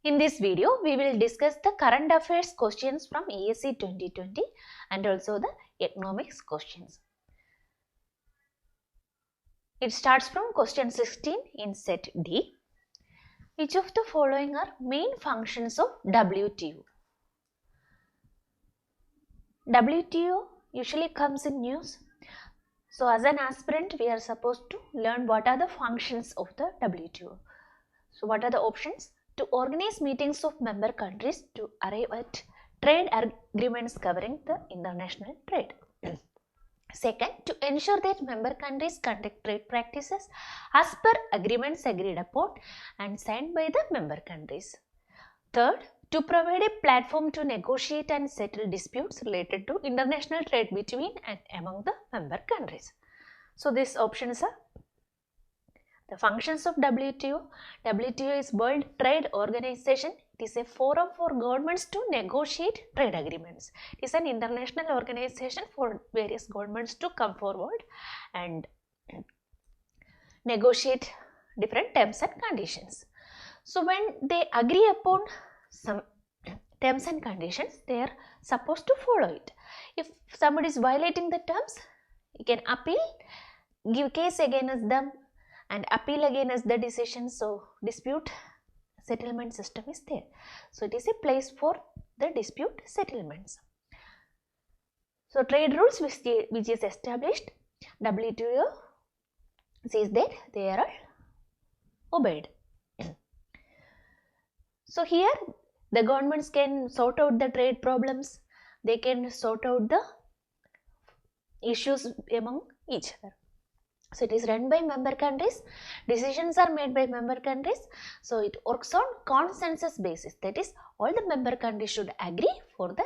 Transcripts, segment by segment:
In this video, we will discuss the current affairs questions from ESE 2020 and also the economics questions. It starts from question 16 in set D. Which of the following are main functions of WTO? WTO usually comes in news. So as an aspirant, we are supposed to learn what are the functions of the WTO. So what are the options? To organize meetings of member countries to arrive at trade agreements covering the international trade. Second, to ensure that member countries conduct trade practices as per agreements agreed upon and signed by the member countries. Third, to provide a platform to negotiate and settle disputes related to international trade between and among the member countries. So these options are the functions of WTO. WTO is World Trade Organization. It is a forum for governments to negotiate trade agreements. It is an international organization for various governments to come forward and negotiate different terms and conditions. So when they agree upon some terms and conditions, they are supposed to follow it. If somebody is violating the terms, you can appeal, give case against them and appeal against the decision. So dispute settlement system is there. So it is a place for the dispute settlements. So trade rules which is established, WTO says that they are obeyed. So here the governments can sort out the trade problems, they can sort out the issues among each other. So it is run by member countries, decisions are made by member countries, so it works on consensus basis, that is all the member countries should agree for the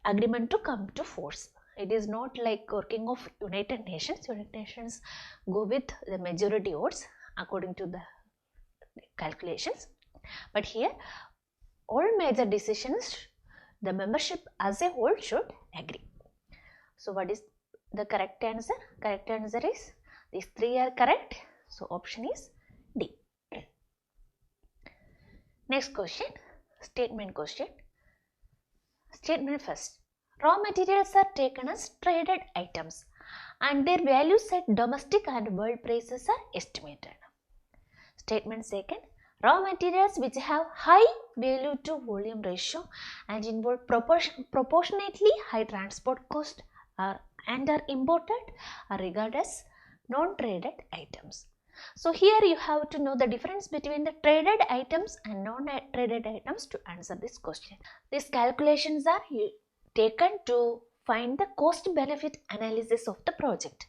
agreement to come to force. It is not like working of United Nations. United Nations go with the majority votes according to the calculations, but here all major decisions the membership as a whole should agree. So what is the correct answer? Correct answer is these three are correct. So option is D. Next question, statement question. Statement first. Raw materials are taken as traded items and their values at domestic and world prices are estimated. Statement second. Raw materials which have high value to volume ratio and involve proportionately high transport cost and are imported are regarded as non-traded items. So here you have to know the difference between the traded items and non-traded items to answer this question. These calculations are taken to find the cost benefit analysis of the project,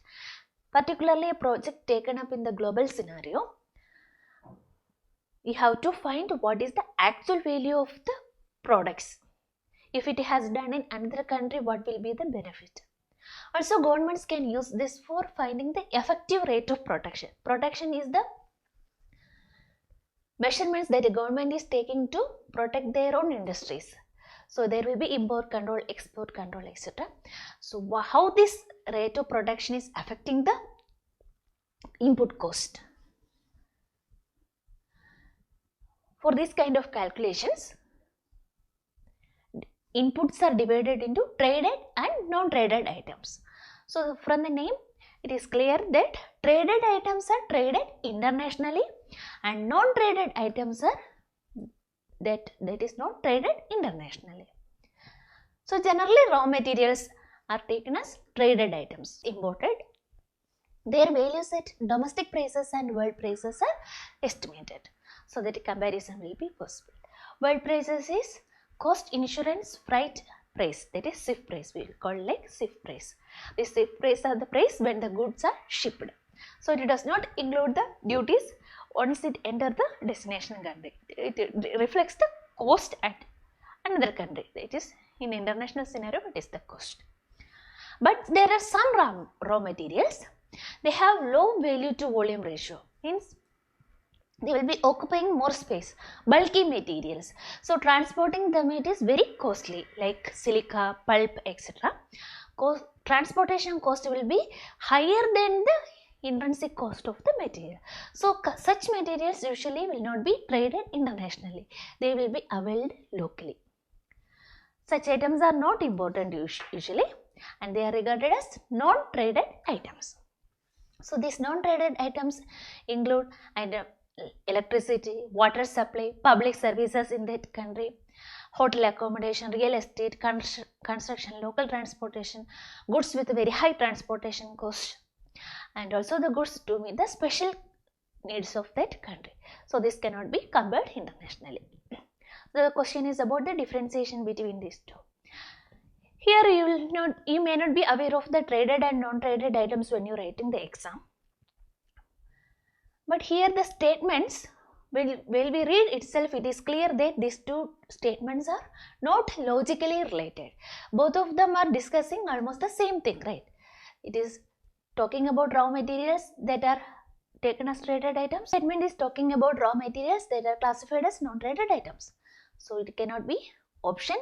particularly a project taken up in the global scenario. We have to find what is the actual value of the products. If it has done in another country, what will be the benefit? Also, governments can use this for finding the effective rate of production. Production is the measurements that the government is taking to protect their own industries. So there will be import control, export control, etc. So how this rate of production is affecting the input cost? For this kind of calculations, inputs are divided into traded and non-traded items. So from the name, it is clear that traded items are traded internationally and non-traded items are that is not traded internationally. So generally raw materials are taken as traded items, imported. Their values at domestic prices and world prices are estimated, so that a comparison will be possible. World prices is cost, insurance, freight price, that is CIF price, we will call like CIF price. This CIF price are the price when the goods are shipped. So it does not include the duties once it enters the destination country. It reflects the cost at another country. It is in international scenario, it is the cost. But there are some raw materials, they have low value to volume ratio, means they will be occupying more space, bulky materials. So transporting them it is very costly, like silica, pulp, etc. Transportation cost will be higher than the intrinsic cost of the material. So such materials usually will not be traded internationally. They will be availed locally. Such items are not important usually, and they are regarded as non-traded items. So these non-traded items include electricity, water supply, public services in that country, hotel accommodation, real estate, construction, local transportation, goods with very high transportation cost, and also the goods to meet the special needs of that country. So this cannot be compared internationally. The question is about the differentiation between these two. Here you may not be aware of the traded and non-traded items when you are writing the exam. But here the statements, when we read itself, it is clear that these two statements are not logically related. Both of them are discussing almost the same thing, right? It is talking about raw materials that are taken as traded items. Statement is talking about raw materials that are classified as non-traded items. So it cannot be option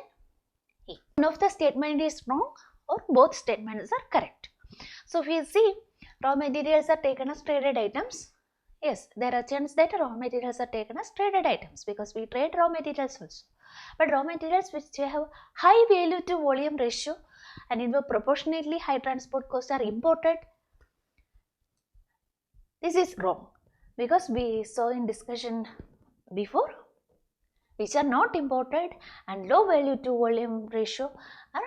E. One of the statement is wrong or both statements are correct. So if we see raw materials are taken as traded items, yes, there are chances that raw materials are taken as traded items because we trade raw materials also. But raw materials which have high value to volume ratio and involve proportionately high transport costs are imported. This is wrong because we saw in discussion before, which are not imported and low value to volume ratio are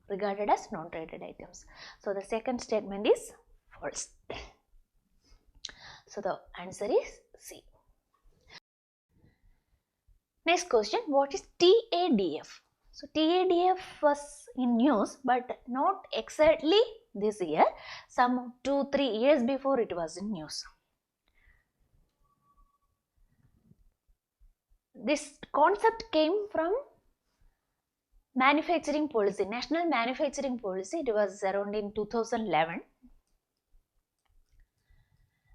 regarded as non-traded items. So the second statement is false. So the answer is C. Next question, what is TADF? So TADF was in news but not exactly this year. Some 2-3 years before it was in news. This concept came from manufacturing policy, national manufacturing policy. It was around in 2011.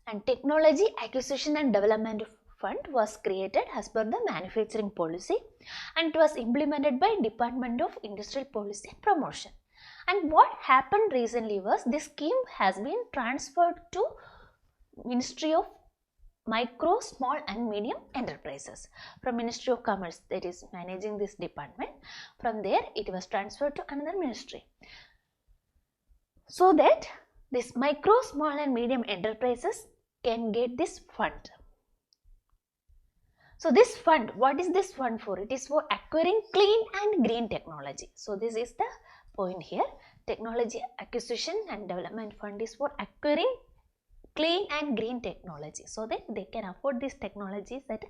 And Technology Acquisition and Development Fund was created as per the manufacturing policy, and it was implemented by Department of Industrial Policy and Promotion. And what happened recently was this scheme has been transferred to Ministry of Micro, Small and Medium Enterprises from Ministry of Commerce, that is managing this department. From there it was transferred to another ministry, so that this micro, small and medium enterprises can get this fund. So this fund, what is this fund for? It is for acquiring clean and green technology. So this is the point here. Technology Acquisition and Development Fund is for acquiring clean and green technology so that they can afford these technologies at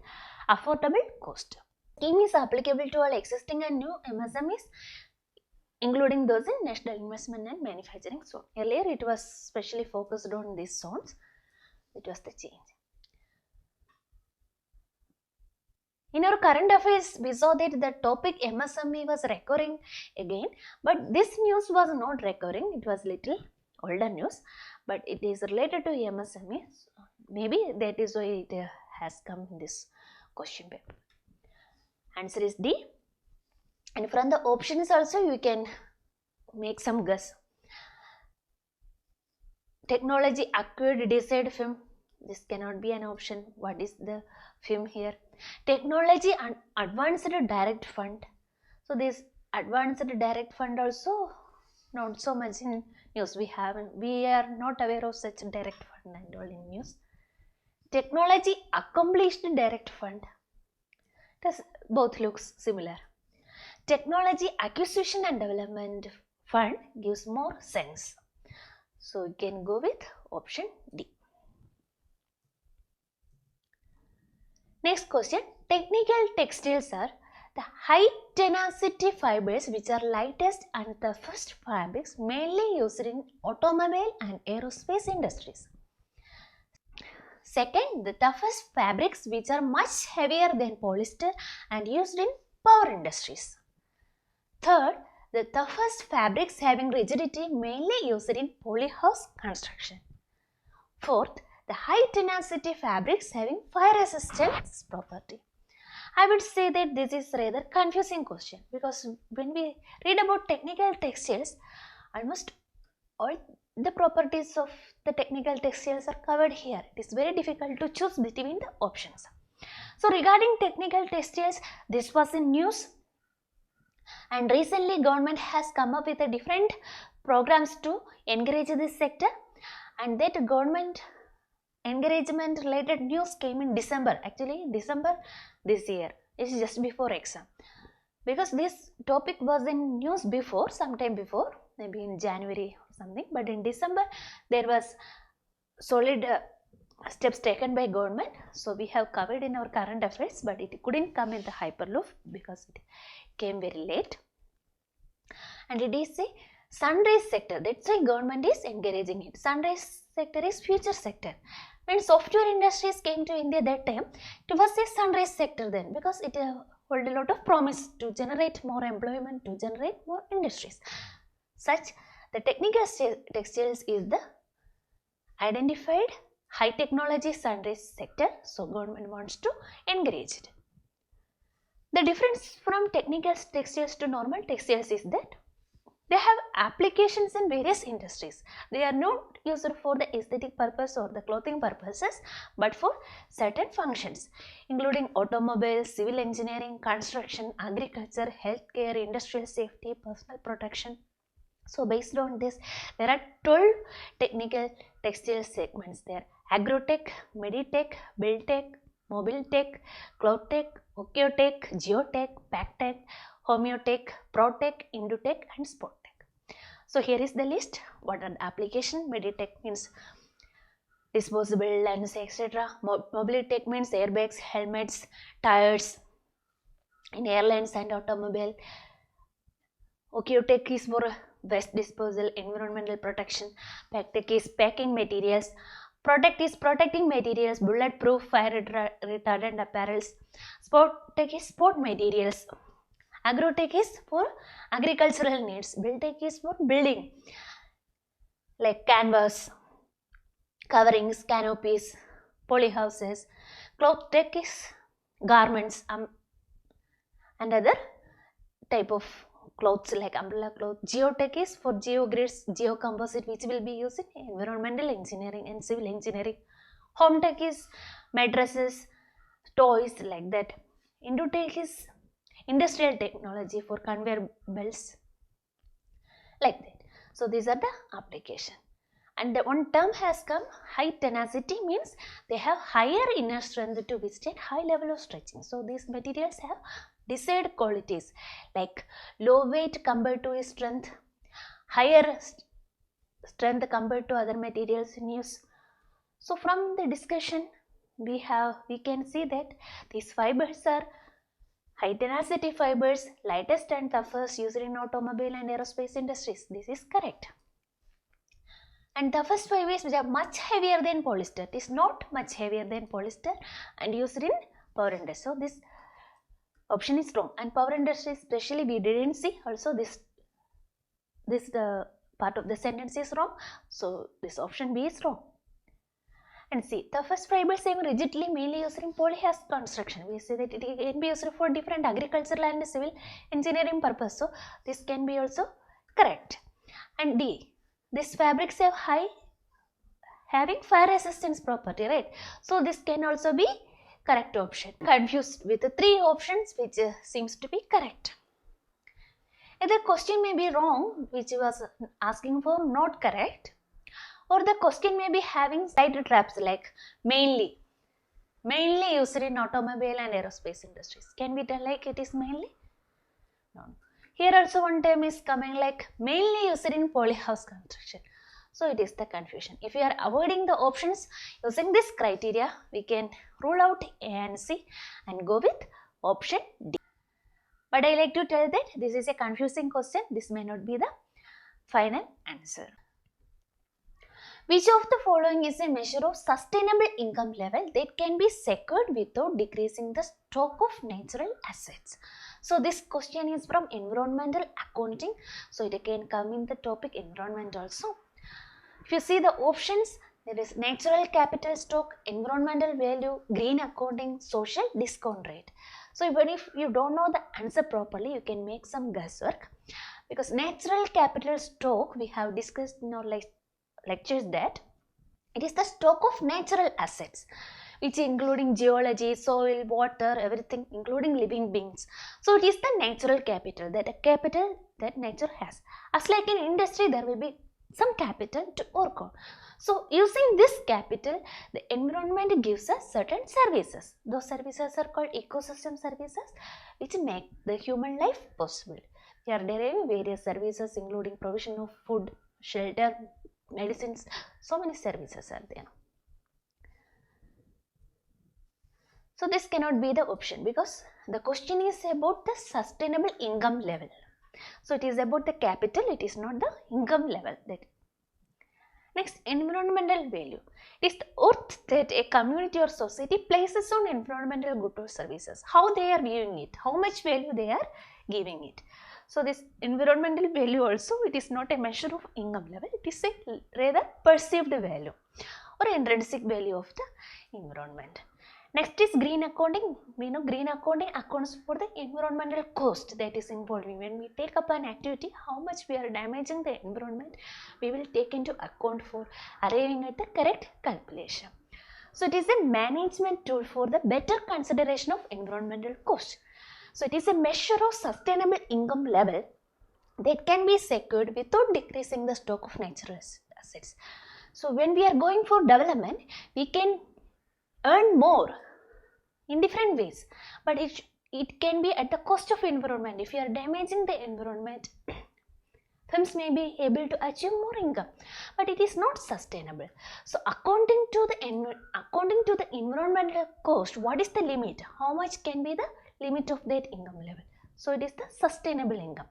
affordable cost. Scheme is applicable to all existing and new MSMEs, including those in National Investment and Manufacturing Zone. Earlier it was specially focused on these zones. It was the change. In our current affairs, we saw that the topic MSME was recurring again, but this news was not recurring. It was little older news, but it is related to MSME. Maybe that is why it has come in this question paper. Answer is D. And from the options also you can make some guess. Technology acquired desired film. This cannot be an option. What is the film here? Technology and advanced direct fund. So this advanced direct fund also not so much in news. We are not aware of such direct fund and all in news. Technology accomplished direct fund. Both looks similar. Technology Acquisition and Development Fund gives more sense. So you can go with option D. Next question, technical textiles are the high tenacity fibers which are lightest and toughest fabrics mainly used in automobile and aerospace industries. Second, the toughest fabrics which are much heavier than polyester and used in power industries. Third, the toughest fabrics having rigidity mainly used in polyhouse construction. Fourth, the high tenacity fabrics having fire resistance property. I would say that this is rather confusing question because when we read about technical textiles, almost all the properties of the technical textiles are covered here. It is very difficult to choose between the options. So regarding technical textiles, this was in news, and recently government has come up with a different programs to encourage this sector, and that government encouragement related news came in December, actually December this year. It's just before exam, because this topic was in news before, sometime before, maybe in January or something, but in December there was solid steps taken by government. So we have covered in our current affairs, but it couldn't come in the hyperloop because it came very late. And it is a sunrise sector, that's why government is encouraging it. Sunrise sector is future sector. When software industries came to India that time, it was a sunrise sector then, because it hold a lot of promise to generate more employment, to generate more industries. Such the technical textiles is the identified high technology sunrise sector, so government wants to encourage it. The difference from technical textiles to normal textiles is that they have applications in various industries. They are not used for the aesthetic purpose or the clothing purposes, but for certain functions, including automobiles, civil engineering, construction, agriculture, healthcare, industrial safety, personal protection. So based on this, there are 12 technical textile segments there: agrotech, meditech, buildtech, mobiltech, cloudtech, oceotech, geotech, pactech, homeotech, protech, indutech, and sporttech. So here is the list. What are the application? Meditech means disposable lens, etc. Mobilitech means airbags, helmets, tires in airlines and automobile. Oceotech is for waste disposal, environmental protection. Pactech is packing materials. Protect is protecting materials, bulletproof, fire retardant apparels. Sporttech is sport materials. Agrotech is for agricultural needs. Buildtech is for building, like canvas, coverings, canopies, polyhouses. Clothtech is garments and other type of clothes like umbrella cloth. Geotech is for geogrids, geocomposite, which will be used in environmental engineering and civil engineering. Home tech is mattresses, toys, like that. Indutech is industrial technology for conveyor belts, like that. So these are the application. And the one term has come, high tenacity, means they have higher inner strength to withstand high level of stretching. So these materials have desired qualities like low weight compared to strength, higher strength compared to other materials in use. So from the discussion we can see that these fibers are high tenacity fibers, lightest and toughest, used in automobile and aerospace industries. This is correct. And toughest fibers which are much heavier than polyester. It is not much heavier than polyester and used in power industry. So this option is wrong. And power industry especially we didn't see. Also this part of the sentence is wrong. So this option B is wrong. And see, toughest fibers are rigidly mainly used in polyhouse construction. We say that it can be used for different agricultural and civil engineering purpose. So this can be also correct. And D, these fabrics have having fire resistance property, right? So this can also be correct option. Confused with the 3 options which seems to be correct. Either question may be wrong, which was asking for not correct, or the question may be having side traps like mainly used in automobile and aerospace industries. Can we tell like it is mainly? No. Here also one term is coming like mainly used in polyhouse construction. So it is the confusion. If you are avoiding the options using this criteria, we can rule out A and C and go with option D. But I like to tell that this is a confusing question. This may not be the final answer. Which of the following is a measure of sustainable income level that can be secured without decreasing the stock of natural assets? So this question is from environmental accounting. So it can come in the topic environment also. If you see the options, there is natural capital stock, environmental value, green accounting, social discount rate. So even if you don't know the answer properly, you can make some guesswork. because natural capital stock, we have discussed in our lectures that it is the stock of natural assets, which including geology, soil, water, everything, including living beings. So it is the natural capital, that a capital that nature has. As like in industry, there will be some capital to work on. So using this capital, the environment gives us certain services. Those services are called ecosystem services, which make the human life possible. We are deriving various services including provision of food, shelter, medicines, so many services are there. So this cannot be the option because the question is about the sustainable income level. So it is about the capital, it is not the income level. Next, environmental value. It is the worth that a community or society places on environmental goods or services. How they are viewing it, how much value they are giving it. So this environmental value also, it is not a measure of income level, it is a rather perceived value or intrinsic value of the environment. Next is green accounting. We know green accounting accounts for the environmental cost that is involved. When we take up an activity, how much we are damaging the environment, we will take into account for arriving at the correct calculation. So it is a management tool for the better consideration of environmental cost. So it is a measure of sustainable income level that can be secured without decreasing the stock of natural assets. So when we are going for development, we can earn more in different ways, but it can be at the cost of environment. If you are damaging the environment, firms may be able to achieve more income, but it is not sustainable. So according to the environmental cost, what is the limit? How much can be the limit of that income level? So it is the sustainable income.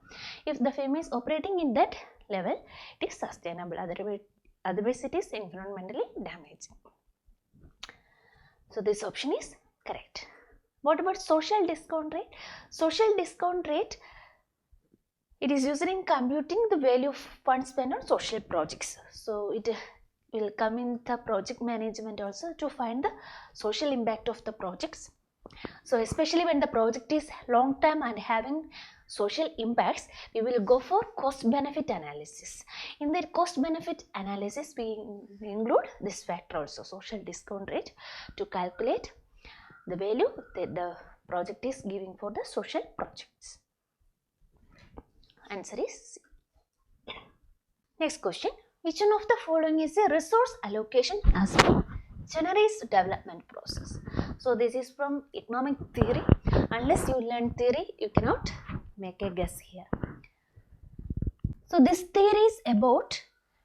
If the firm is operating in that level, it is sustainable. Otherwise it is environmentally damaging. So this option is correct. What about social discount rate? Social discount rate, it is used in computing the value of funds spent on social projects. So it will come in the project management also to find the social impact of the projects. So especially when the project is long term and having social impacts, we will go for cost benefit analysis. In that cost benefit analysis, we include this factor also, social discount rate, to calculate the value that the project is giving for the social projects. Answer is C. Next question, which one of the following is a resource allocation aspect generates development process? So this is from economic theory. Unless you learn theory, you cannot make a guess here. So this theory is about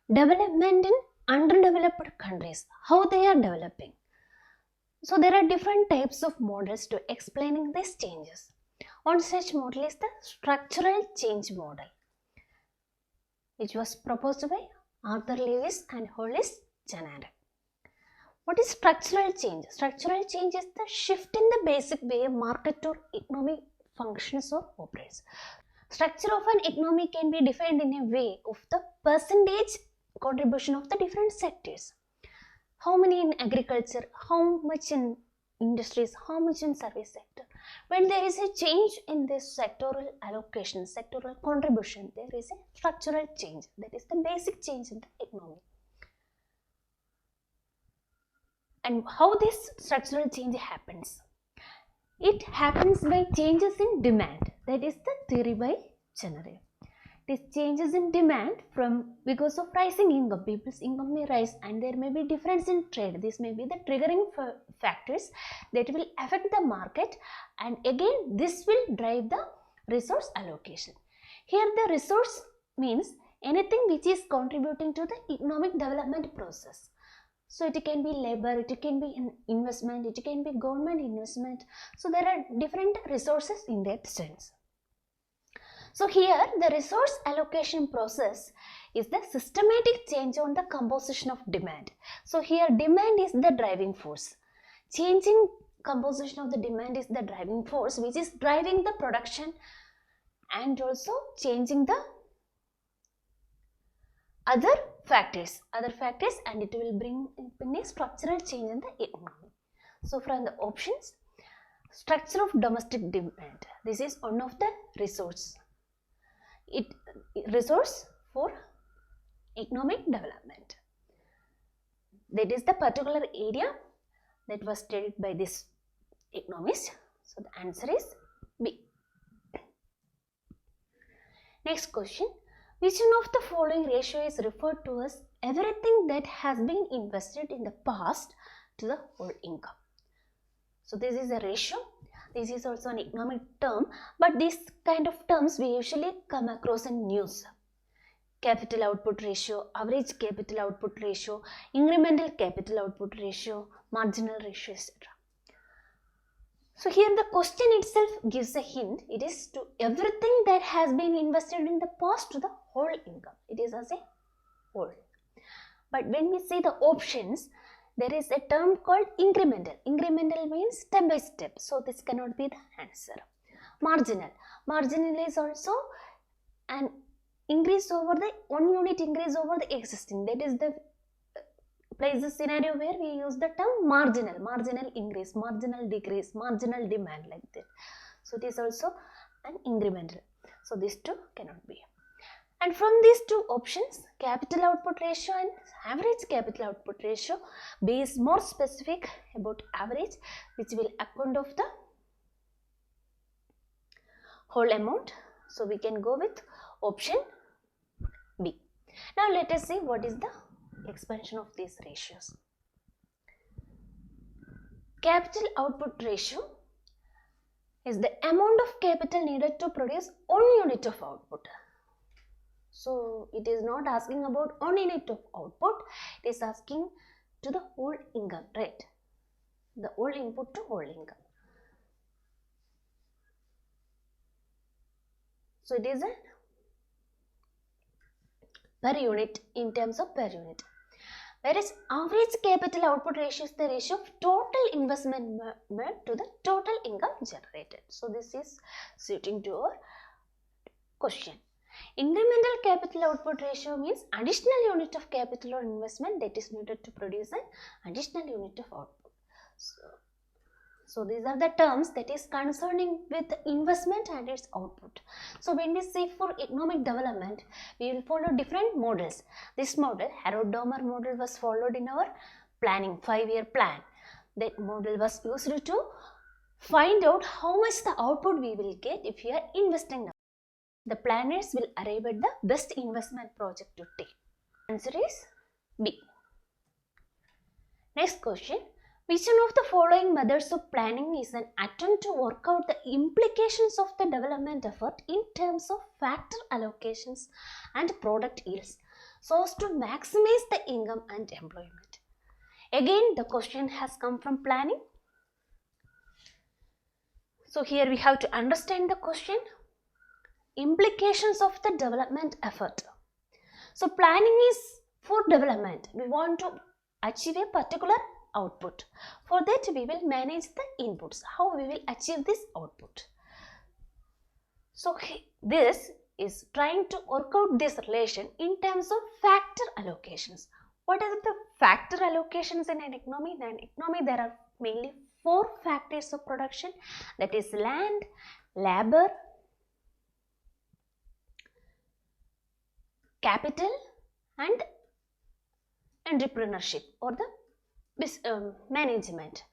development in underdeveloped countries, how they are developing. So there are different types of models to explaining these changes. One such model is the structural change model, which was proposed by Arthur Lewis and Hollis Janard. What is structural change? Structural change is the shift in the basic way market or economy functions or operates. Structure of an economy can be defined in a way of the percentage contribution of the different sectors. How many in agriculture, how much in industries, how much in service sector. When there is a change in this sectoral allocation, sectoral contribution, there is a structural change. That is the basic change in the economy. And how this structural change happens? It happens by changes in demand. That is the theory by Janard. It is changes in demand because of rising income. People's income may rise and there may be difference in trade. This may be the triggering factors that will affect the market, and again this will drive the resource allocation. Here the resource means anything which is contributing to the economic development process. So it can be labor, it can be an investment, it can be government investment. So there are different resources in that sense. So here the resource allocation process is the systematic change on the composition of demand. So here demand is the driving force. Changing composition of the demand is the driving force which is driving the production and also changing the other factors and it will bring in a structural change in the economy. So from the options, structure of domestic demand, this is one of the resource. resource for economic development. That is the particular area that was studied by this economist. So the answer is B. Next question. Which one of the following ratio is referred to as everything that has been invested in the past to the whole income? So this is a ratio. This is also an economic term, but this kind of terms we usually come across in news. Capital output ratio, average capital output ratio, incremental capital output ratio, marginal ratio, etc. So here the question itself gives a hint. It is to everything that has been invested in the past to the whole income. It is as a whole. But when we see the options, there is a term called incremental. Incremental means step by step. So this cannot be the answer. Marginal. Marginal is also an increase over the 1 unit increase over the existing. That is the scenario where we use the term marginal. Marginal increase, marginal decrease, marginal demand, like that. So it is also an incremental. So these two cannot be. And from these two options, capital output ratio and average capital output ratio, B is more specific about average, which will account of the whole amount. So we can go with option B. Now let us see what is the expansion of these ratios. Capital output ratio is the amount of capital needed to produce 1 unit of output. So it is not asking about 1 unit of output, it is asking to the whole income, right? The whole input to whole income. So it is a per unit, in terms of per unit. Whereas average capital output ratio is the ratio of total investment made to the total income generated. So this is suiting to our question. Incremental capital output ratio means additional unit of capital or investment that is needed to produce an additional unit of output. So these are the terms that is concerning with investment and its output. So when we say for economic development, we will follow different models. This model, Harrod-Domer model, was followed in our planning, 5-year plan. That model was used to find out how much the output we will get if we are investing now. The planners will arrive at the best investment project to take. Answer is B. Next question. Which one of the following methods of planning is an attempt to work out the implications of the development effort in terms of factor allocations and product yields so as to maximize the income and employment? Again, the question has come from planning. So here we have to understand the question. Implications of the development effort. So planning is for development. We want to achieve a particular output. For that we will manage the inputs. How we will achieve this output. So this is trying to work out this relation in terms of factor allocations. What are the factor allocations in an economy? In an economy there are mainly 4 factors of production, that is land, labor, capital and entrepreneurship or the management,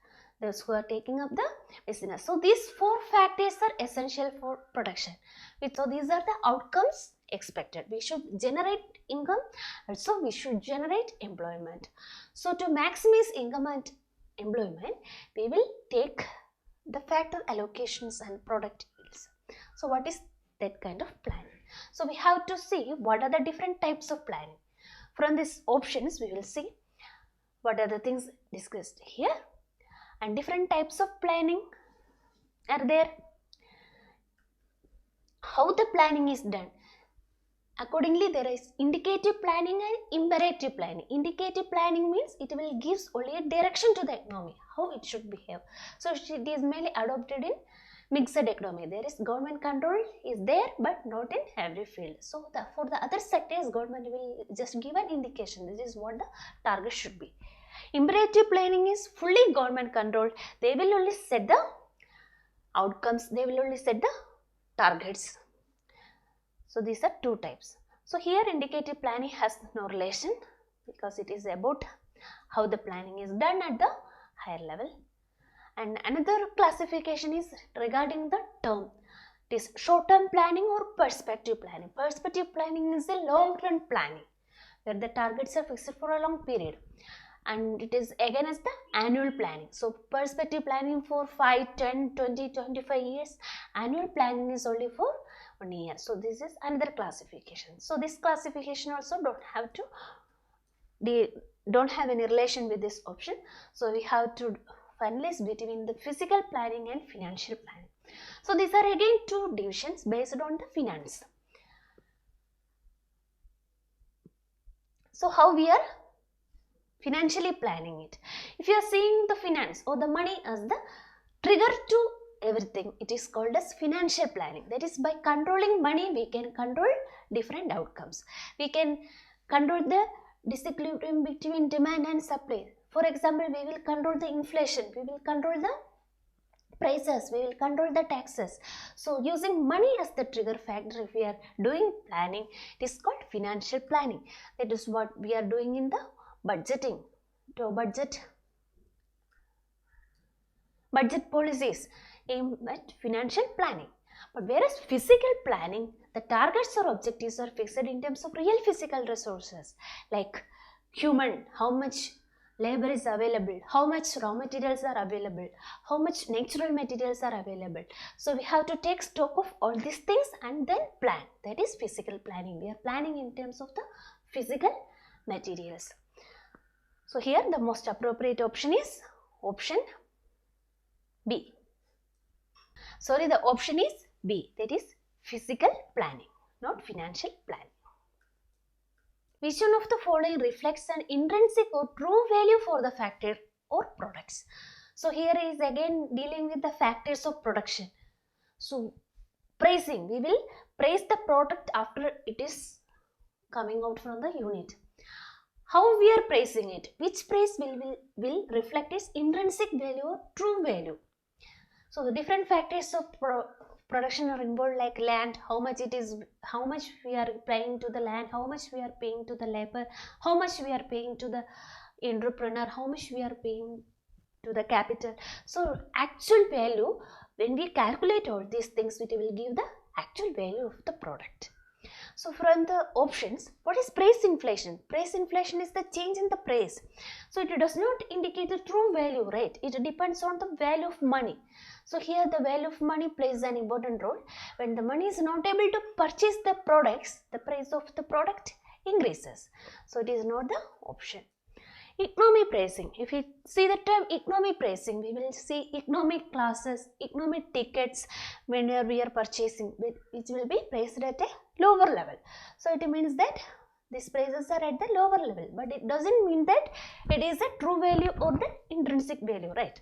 those who are taking up the business. So these 4 factors are essential for production. So these are the outcomes expected. We should generate income, also we should generate employment. So to maximize income and employment, we will take the factor allocations and product yields. So what is that kind of planning? So we have to see what are the different types of planning. From these options we will see what are the things discussed here, and different types of planning are there. How the planning is done? Accordingly, there is indicative planning and imperative planning. Indicative planning means it will give only a direction to the economy, how it should behave. So it is mainly adopted in mixed economy. There is government control is there, but not in every field. So for the other sectors, government will just give an indication. This is what the target should be. Imperative planning is fully government controlled. They will only set the outcomes. They will only set the targets. So these are two types. So here indicative planning has no relation because it is about how the planning is done at the higher level. And another classification is regarding the term. It is short-term planning or perspective planning. Perspective planning is a long-run planning where the targets are fixed for a long period, and it is again as the annual planning. So perspective planning for 5, 10, 20, 25 years. Annual planning is only for 1 year. So this is another classification. So this classification also don't have any relation with this option. So we have to finalize between the physical planning and financial planning. So these are again two divisions based on the finance. So how we are financially planning it? If you are seeing the finance or the money as the trigger to everything, it is called as financial planning. That is, by controlling money we can control different outcomes. We can control the disequilibrium between demand and supply. For example, we will control the inflation, we will control the prices, we will control the taxes. So using money as the trigger factor, if we are doing planning, it is called financial planning. That is what we are doing in the budgeting, to budget policies aimed at financial planning. But whereas physical planning, the targets or objectives are fixed in terms of real physical resources like human, how much labor is available, how much raw materials are available, how much natural materials are available. So we have to take stock of all these things and then plan. That is physical planning. We are planning in terms of the physical materials. So here the most appropriate option is option B. Sorry, the option is B, that is physical planning, not financial planning. Which one of the following reflects an intrinsic or true value for the factor or products? So here is again dealing with the factors of production. So pricing, we will price the product after it is coming out from the unit. How we are pricing it? Which price will reflect its intrinsic value or true value? So the different factors of production are involved, like land, how much we are paying to the land, how much we are paying to the labor, how much we are paying to the entrepreneur, how much we are paying to the capital. So actual value, when we calculate all these things, it will give the actual value of the product. So from the options, what is price inflation? Price inflation is the change in the price. So it does not indicate the true value, right? It depends on the value of money. So here the value of money plays an important role. When the money is not able to purchase the products, the price of the product increases. So it is not the option. Economy pricing. If we see the term economy pricing, we will see economic classes, economic tickets whenever we are purchasing, which will be priced at a lower level. So it means that these prices are at the lower level, but it doesn't mean that it is a true value or the intrinsic value, right?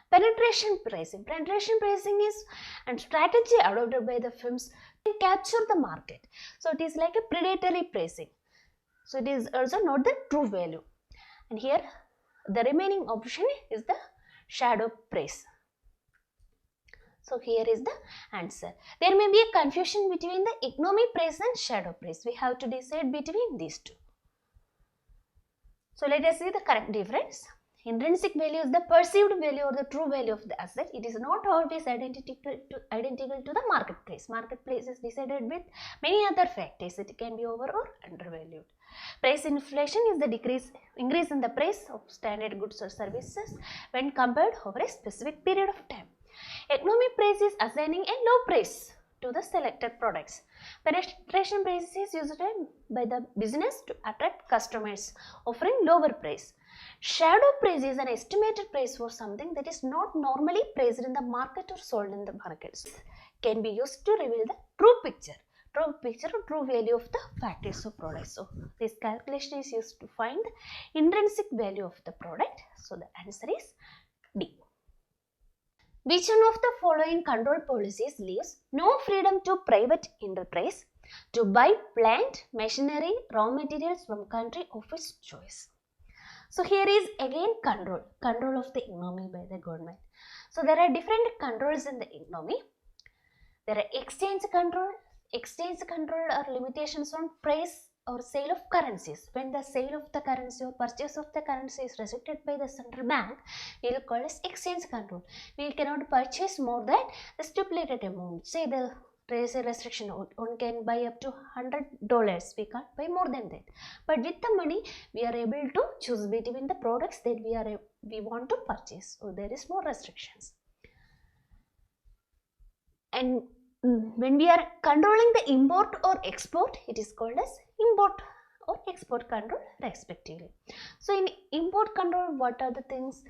Penetration pricing. Penetration pricing is a strategy adopted by the firms to capture the market. So it is like a predatory pricing. So it is also not the true value. And here the remaining option is the shadow price. So here is the answer. There may be a confusion between the economy price and shadow price. We have to decide between these two. So let us see the correct difference. Intrinsic value is the perceived value or the true value of the asset. It is not always identical to the market price. Market price is decided with many other factors. It can be over or undervalued. Price inflation is the increase in the price of standard goods or services when compared over a specific period of time. Economy price is assigning a low price to the selected products. Penetration price is used by the business to attract customers, offering lower price. Shadow price is an estimated price for something that is not normally priced in the market or sold in the markets. Can be used to reveal the true picture or true value of the factors of products. So this calculation is used to find the intrinsic value of the product. So the answer is D. Which one of the following control policies leaves no freedom to private enterprise to buy plant, machinery, raw materials from country of its choice? So here is again control of the economy by the government. So there are different controls in the economy. There are exchange control, exchange control or limitations on price or sale of currencies. When the sale of the currency or purchase of the currency is restricted by the central bank, we will call as exchange control. We cannot purchase more than the stipulated amount. Say there is a restriction, one can buy up to $100, we can't buy more than that. But with the money, we are able to choose between the products that we want to purchase. So there is no restrictions. And when we are controlling the import or export, it is called as import or export control respectively. So in import control, what are the things?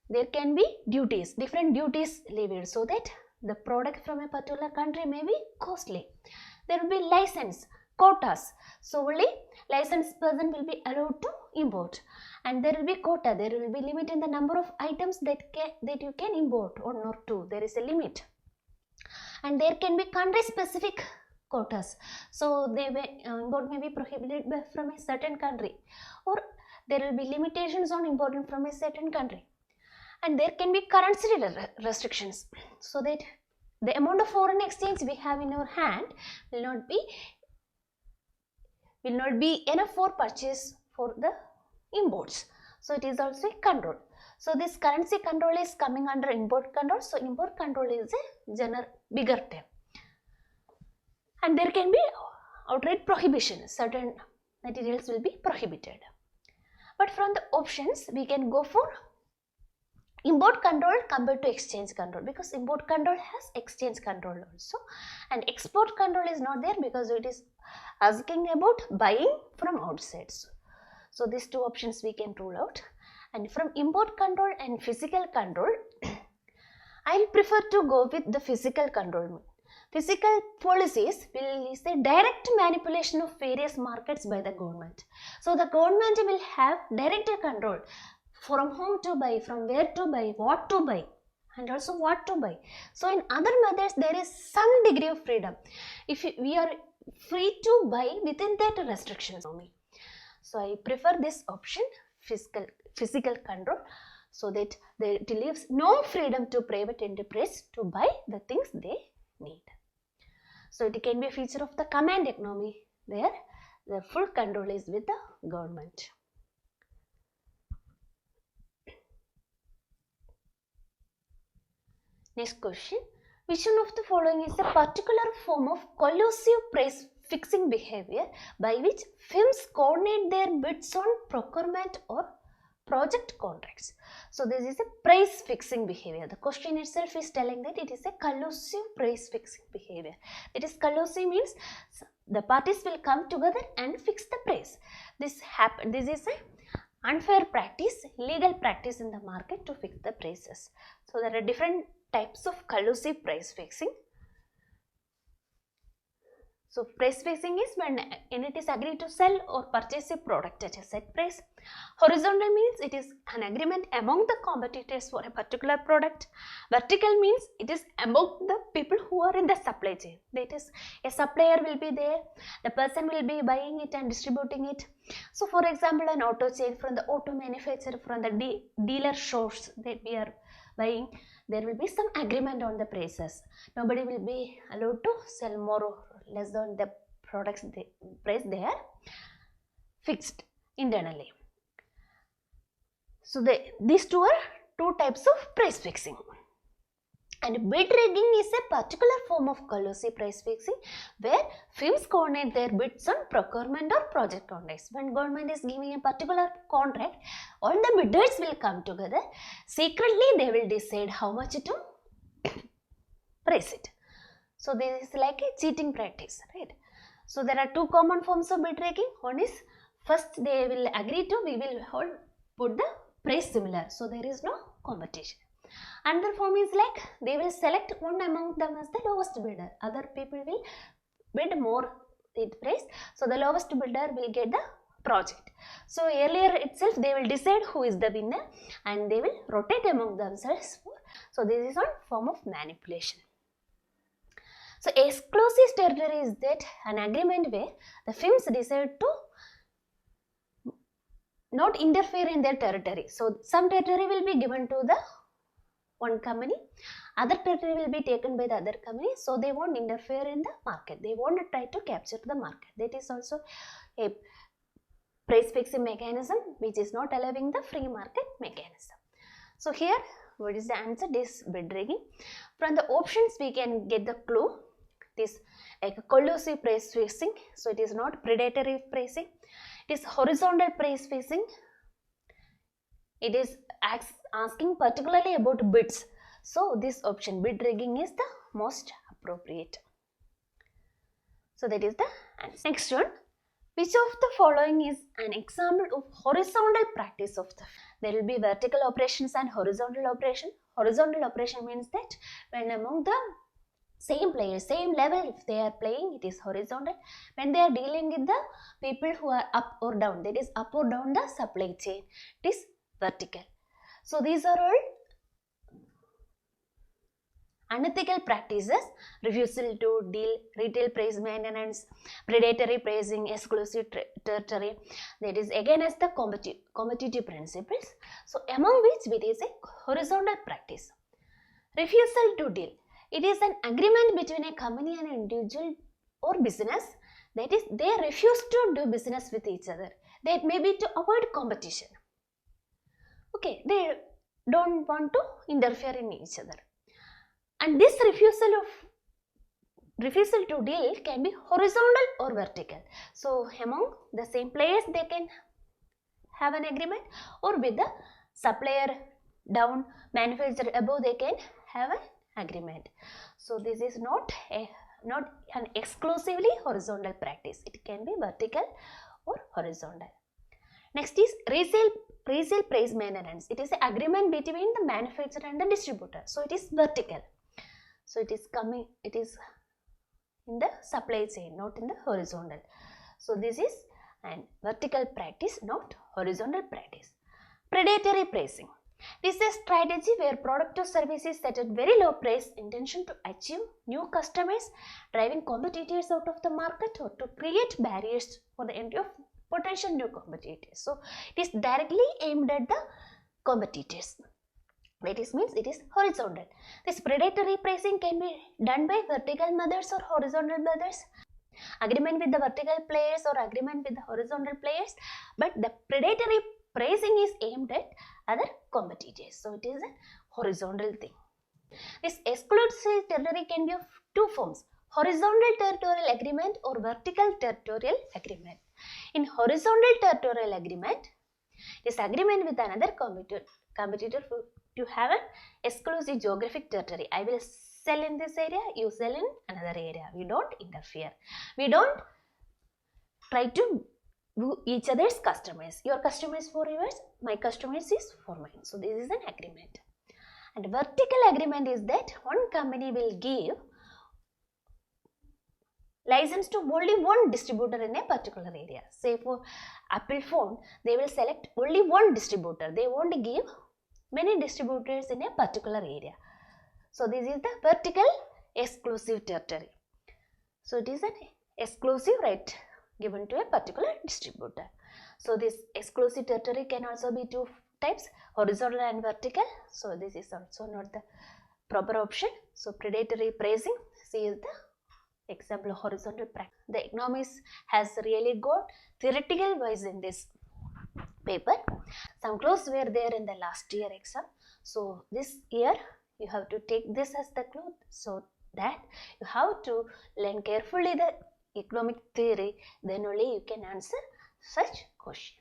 There can be duties, different duties levied, so that the product from a particular country may be costly. There will be license, quotas. So only licensed person will be allowed to import. And there will be quota, there will be limit in the number of items that you can import, or not two. There is a limit. And there can be country specific quotas. So import may be prohibited from a certain country, or there will be limitations on importing from a certain country. And there can be currency restrictions, so that the amount of foreign exchange we have in our hand will not be enough for purchase for the imports. So it is also a control. So this currency control is coming under import control. So import control is a bigger term. And there can be outright prohibition. Certain materials will be prohibited. But from the options, we can go for import control compared to exchange control, because import control has exchange control also, and export control is not there because it is asking about buying from outside. So these two options we can rule out. And from import control and physical control, I will prefer to go with the physical control. Physical policies will say direct manipulation of various markets by the government. So the government will have direct control from whom to buy, from where to buy, what to buy, and also what to buy. So in other methods, there is some degree of freedom. If we are free to buy within that restrictions only. So I prefer this option, physical control, so that it leaves no freedom to private enterprise to buy the things they need. So it can be a feature of the command economy, where the full control is with the government. Next question, which one of the following is a particular form of collusive price fixing behavior by which firms coordinate their bids on procurement or project contracts? So this is a price fixing behavior. The question itself is telling that it is a collusive price fixing behavior. It is collusive means the parties will come together and fix the price. This is a unfair practice, illegal practice in the market to fix the prices. So there are different types of collusive price fixing. So price fixing is when it is agreed to sell or purchase a product at a set price. Horizontal means it is an agreement among the competitors for a particular product. Vertical means it is among the people who are in the supply chain. That is, a supplier will be there, the person will be buying it and distributing it. So for example, an auto chain, from the auto manufacturer, from the dealer shops that we are buying, there will be some agreement on the prices. Nobody will be allowed to sell more or less than the products price they are fixed internally. So these two are two types of price fixing. And bid rigging is a particular form of collusive price fixing where firms coordinate their bids on procurement or project contracts. When government is giving a particular contract, all the bidders will come together. Secretly, they will decide how much to price it. So this is like a cheating practice, right? So there are two common forms of bid rigging. One is, first they will agree to, we will put the price similar, so there is no competition. Another form is like they will select one among them as the lowest bidder. Other people will bid more price, so the lowest bidder will get the project. So earlier itself they will decide who is the winner and they will rotate among themselves. So this is one form of manipulation. So exclusive territory is that an agreement where the firms decide to not interfere in their territory. So some territory will be given to the one company, other territory will be taken by the other company, so they won't interfere in the market, they won't try to capture the market. That is also a price fixing mechanism which is not allowing the free market mechanism. So here what is the answer? This bid rigging. From the options we can get the clue. It is like a collusive price fixing, so it is not predatory pricing. It is horizontal price fixing. It is asking particularly about bids. So this option, bid rigging, is the most appropriate. So that is the answer. Next one. Which of the following is an example of horizontal practice of the? There will be vertical operations and horizontal operation. Horizontal operation means that when among the same players, same level, if they are playing, it is horizontal. When they are dealing with the people who are up or down, that is up or down the supply chain, it is vertical. So these are all unethical practices: refusal to deal, retail price maintenance, predatory pricing, exclusive territory. That is against the competitive principles. So among which it is a horizontal practice. Refusal to deal. It is an agreement between a company and an individual or business. That is, they refuse to do business with each other. That may be to avoid competition. Okay, they don't want to interfere in each other. And this refusal to deal can be horizontal or vertical. So among the same players they can have an agreement, or with the supplier down, manufacturer above, they can have an agreement. So this is not an exclusively horizontal practice. It can be vertical or horizontal. Next is resale price maintenance. It is an agreement between the manufacturer and the distributor. So it is vertical. So it is in the supply chain, not in the horizontal. So this is an vertical practice, not horizontal practice. Predatory pricing. This is a strategy where product or service is set at very low price, intention to achieve new customers, driving competitors out of the market, or to create barriers for the entry of potential new competitors. So it is directly aimed at the competitors. That is means it is horizontal. This predatory pricing can be done by vertical methods or horizontal methods. Agreement with the vertical players or agreement with the horizontal players, but the predatory pricing is aimed at other competitors. So it is a horizontal thing. This exclusive territory can be of two forms: horizontal territorial agreement or vertical territorial agreement. In horizontal territorial agreement, this agreement with another competitor to have an exclusive geographic territory. I will sell in this area, you sell in another area. We don't interfere. We don't try to do each other's customers. Your customers for yours, my customers is for mine. So this is an agreement. And vertical agreement is that one company will give license to only one distributor in a particular area. Say for Apple phone, they will select only one distributor. They won't give many distributors in a particular area. So this is the vertical exclusive territory. So it is an exclusive right given to a particular distributor. So this exclusive territory can also be two types, horizontal and vertical. So this is also not the proper option. So predatory pricing, see is the example of horizontal practice. The economics has really got theoretical wise in this paper. Some clues were there in the last year exam. So this year you have to take this as the clue, so that you have to learn carefully the economic theory, then only you can answer such question.